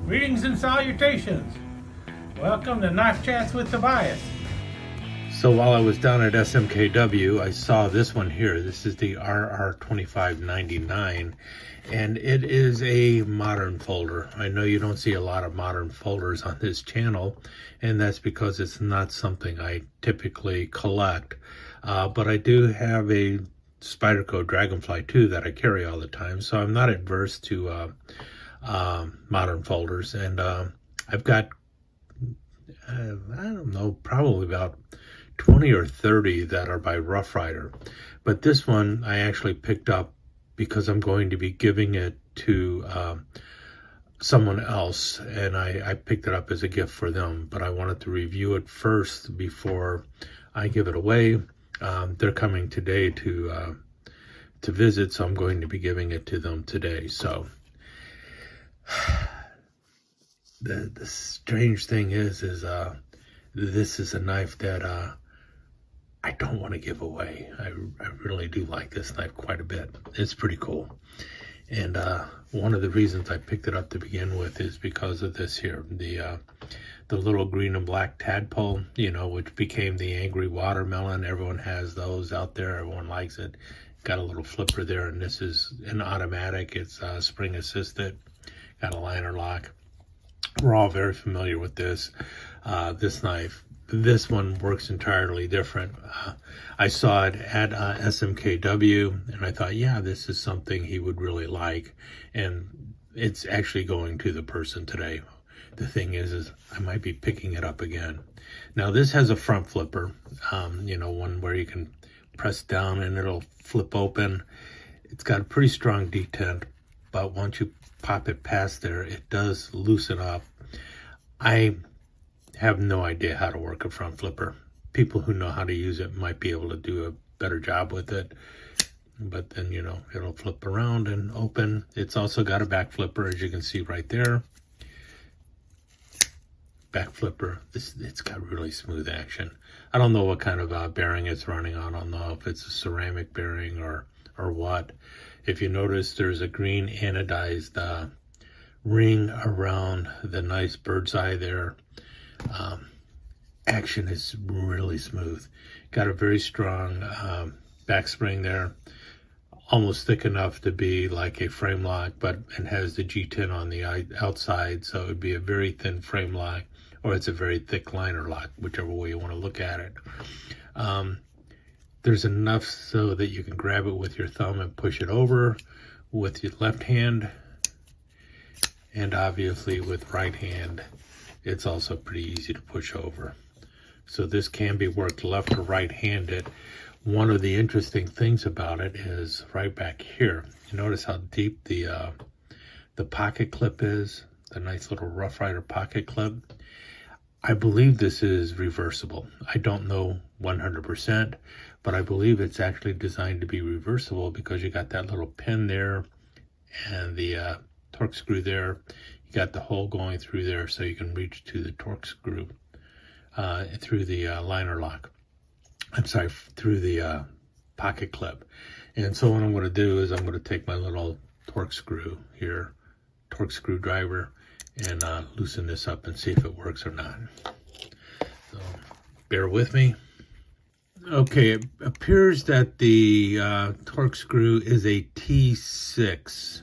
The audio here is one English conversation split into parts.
Greetings and salutations. Welcome to Knife Chats with Tobias. So while I was down at SMKW, I saw this one here. This is the RR2599, and it is a modern folder. I know you don't see a lot of modern folders on this channel, and that's because it's not something I typically collect. But I do have a Spyderco Dragonfly 2 that I carry all the time, so I'm not adverse to modern folders. And I've got, I don't know, probably about 20 or 30 that are by Rough Ryder. But this one I actually picked up because I'm going to be giving it to someone else, and I picked it up as a gift for them. But I wanted to review it first before I give it away. They're coming today to visit, so I'm going to be giving it to them today. So the strange thing is this is a knife that I don't want to give away. I really do like this knife quite a bit. It's pretty cool. And one of the reasons I picked it up to begin with is because of this here, the little green and black tadpole, you know, which became the angry watermelon. Everyone has those out there. Everyone likes it. Got a little flipper there, and this is an automatic. It's spring assisted. Got a liner lock. We're all very familiar with this knife. This one works entirely different. I saw it at SMKW, and I thought, yeah, this is something he would really like. And it's actually going to the person today. The thing is I might be picking it up again. Now, this has a front flipper, you know, one where you can press down and it'll flip open. It's got a pretty strong detent, but once you pop it past there, it does loosen up. I have no idea how to work a front flipper. People who know how to use it might be able to do a better job with it. But then, you know, it'll flip around and open. It's also got a back flipper, as you can see right there. Back flipper. It's got really smooth action. I don't know what kind of bearing it's running on. I don't know if it's a ceramic bearing or what. If you notice, there's a green anodized ring around the nice bird's eye there. Action is really smooth. Got a very strong back spring there, almost thick enough to be like a frame lock, but it has the G10 on the outside, so it would be a very thin frame lock, or it's a very thick liner lock, whichever way you want to look at it. There's enough so that you can grab it with your thumb and push it over with your left hand, and obviously with right hand it's also pretty easy to push over. So this can be worked left or right-handed. One of the interesting things about it is right back here. You notice how deep the pocket clip is, the nice little Rough Ryder pocket clip. I believe this is reversible. I don't know 100%, but I believe it's actually designed to be reversible because you got that little pin there and the torque screw there. You got the hole going through there so you can reach to the torque screw through the liner lock. I'm sorry, through the pocket clip. And so what I'm going to do is I'm going to take my little torque screw here, torque screwdriver, and loosen this up and see if it works or not. So bear with me. Okay, it appears that the torque screw is a T6.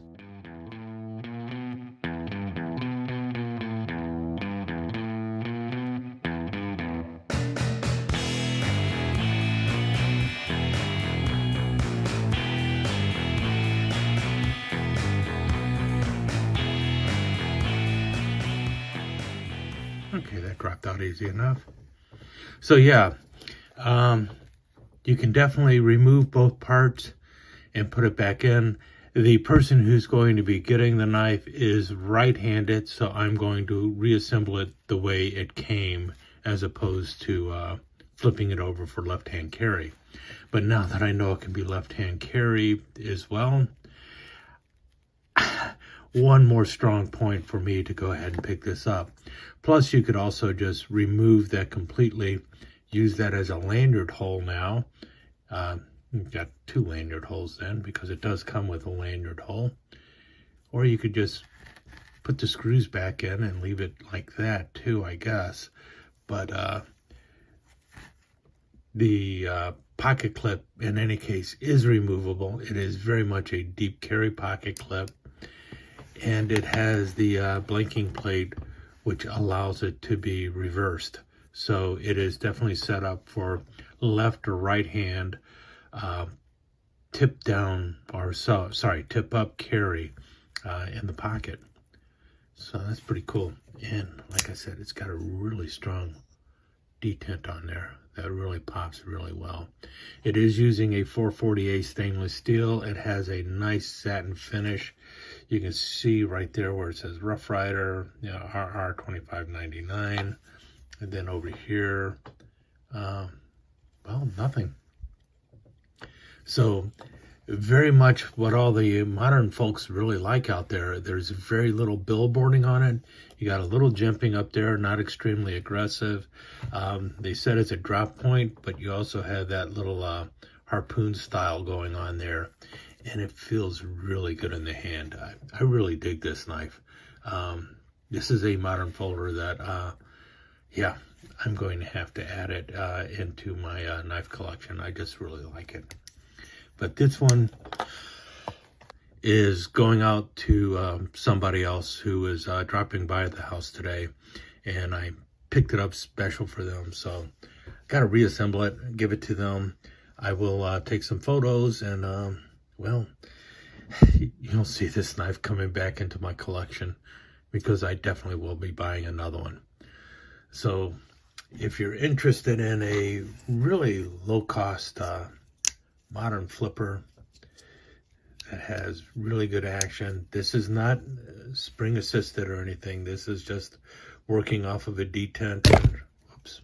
Okay, that dropped out easy enough. So yeah, you can definitely remove both parts and put it back in. The person who's going to be getting the knife is right-handed, so I'm going to reassemble it the way it came as opposed to flipping it over for left-hand carry. But now that I know it can be left-hand carry as well, one more strong point for me to go ahead and pick this up. Plus, you could also just remove that completely, use that as a lanyard hole now. You've got two lanyard holes then, because it does come with a lanyard hole. Or you could just put the screws back in and leave it like that too, I guess. But the pocket clip, in any case, is removable. It is very much a deep carry pocket clip, and it has the blinking plate, which allows it to be reversed. So it is definitely set up for left or right hand tip down, or tip up carry in the pocket. So that's pretty cool. And like I said, it's got a really strong detent on there that really pops really well. It is using a 448 stainless steel. It has a nice satin finish. You can see right there where it says Rough Ryder, RR 2599. And then over here, well, nothing. So very much what all the modern folks really like out there. There's very little billboarding on it. You got a little jimping up there, not extremely aggressive. They said it's a drop point, but you also have that little harpoon style going on there, and it feels really good in the hand. I really dig this knife. This is a modern folder that, yeah, I'm going to have to add it into my knife collection. I just really like it. But this one is going out to somebody else who is dropping by the house today, and I picked it up special for them. So got to reassemble it, give it to them. I will take some photos, and well, you'll see this knife coming back into my collection, because I definitely will be buying another one. So if you're interested in a really low-cost modern flipper that has really good action, this is not spring assisted or anything. This is just working off of a detent. And, whoops,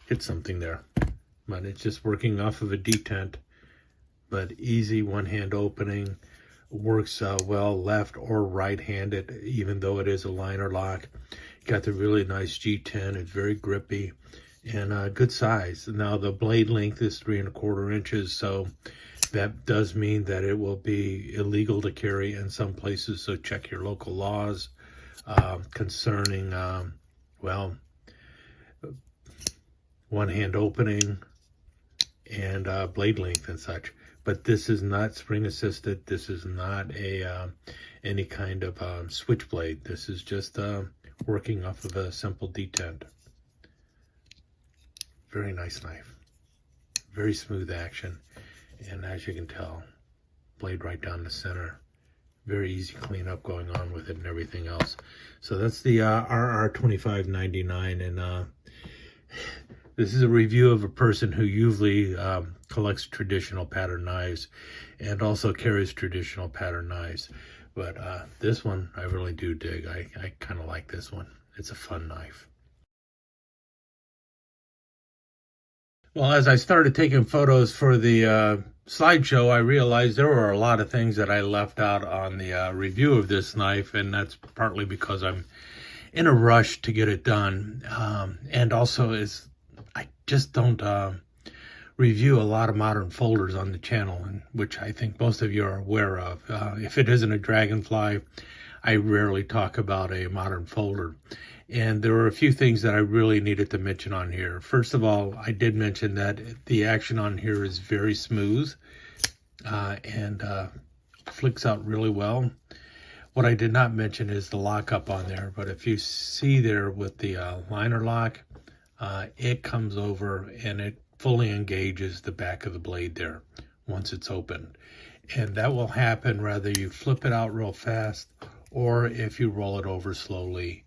hit something there. But it's just working off of a detent, but easy one-hand opening. Works well left or right-handed, even though it is a liner lock. Got the really nice G10. It's very grippy and good size. Now the blade length is 3 1/4 inches, so that does mean that it will be illegal to carry in some places. So check your local laws concerning, well, one-hand opening and blade length and such. But this is not spring assisted. This is not a any kind of switchblade. This is just working off of a simple detent. Very nice knife. Very smooth action. And as you can tell, blade right down the center. Very easy cleanup going on with it and everything else. So that's the RR 2599, and this is a review of a person who usually collects traditional pattern knives and also carries traditional pattern knives. But this one I really do dig. I kind of like this one. It's a fun knife. Well, as I started taking photos for the slideshow, I realized there were a lot of things that I left out on the review of this knife, and that's partly because I'm in a rush to get it done. And also, I just don't review a lot of modern folders on the channel, which I think most of you are aware of. If it isn't a Dragonfly, I rarely talk about a modern folder. And there were a few things that I really needed to mention on here. First of all, I did mention that the action on here is very smooth and flicks out really well. What I did not mention is the lockup on there, but if you see there with the liner lock, it comes over and it fully engages the back of the blade there once it's opened. And that will happen whether you flip it out real fast or if you roll it over slowly.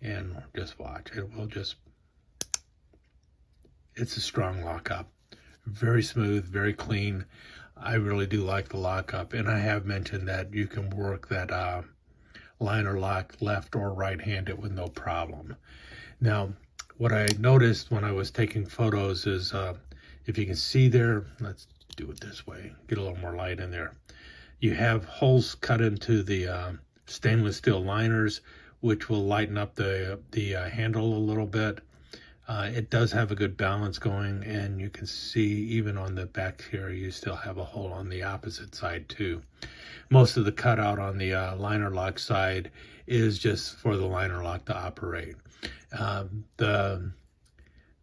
And just watch, it will just, it's a strong lockup. Very smooth, very clean. I really do like the lockup. And I have mentioned that you can work that liner lock left or right-handed with no problem. Now, what I noticed when I was taking photos is, if you can see there, let's do it this way, get a little more light in there. You have holes cut into the stainless steel liners, which will lighten up the handle a little bit. It does have a good balance going, and you can see even on the back here, you still have a hole on the opposite side too. Most of the cutout on the liner lock side is just for the liner lock to operate.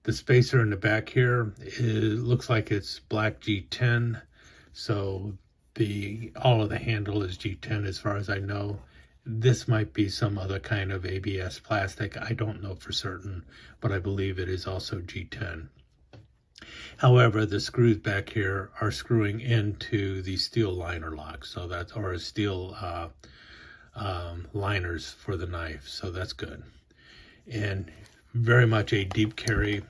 The spacer in the back here, it looks like it's black G10, so all of the handle is G10 as far as I know. This might be some other kind of ABS plastic. I don't know for certain, but I believe it is also G10. However, the screws back here are screwing into the steel liner lock, so that's, or steel liners for the knife, so that's good. And very much a deep carry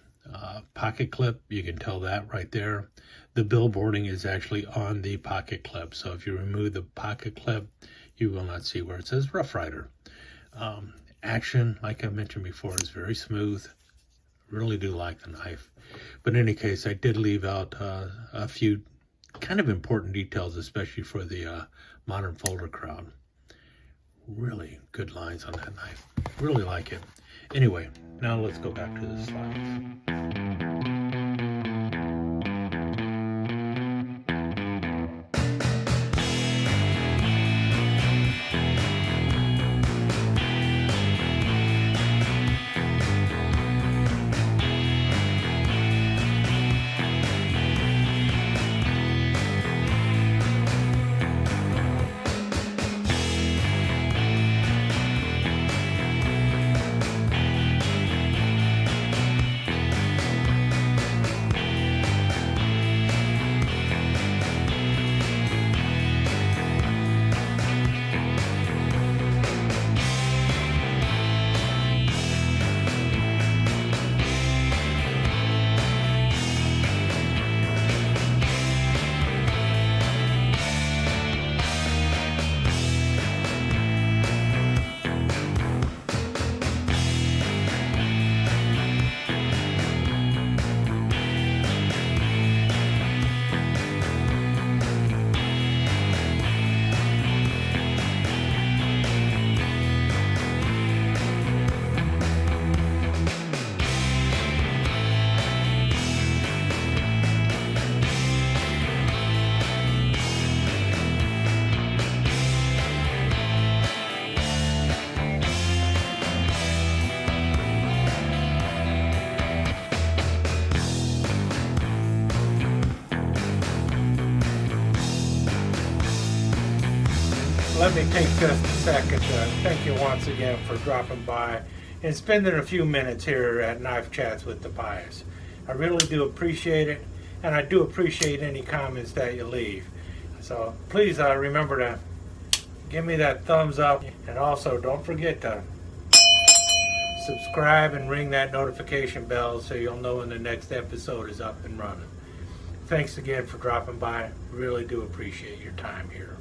pocket clip. You can tell that right there. The billboarding is actually on the pocket clip, so if you remove the pocket clip, you will not see where it says Rough Ryder. Action, like I mentioned before, is very smooth. Really do like the knife. But in any case, I did leave out a few kind of important details, especially for the modern folder crowd. Really good lines on that knife. Really like it. Anyway, now let's go back to the slides. Let me take just a second to thank you once again for dropping by and spending a few minutes here at Knife Chats with Tobias. I really do appreciate it, and I do appreciate any comments that you leave. So please remember to give me that thumbs up, and also don't forget to subscribe and ring that notification bell so you'll know when the next episode is up and running. Thanks again for dropping by. Really do appreciate your time here.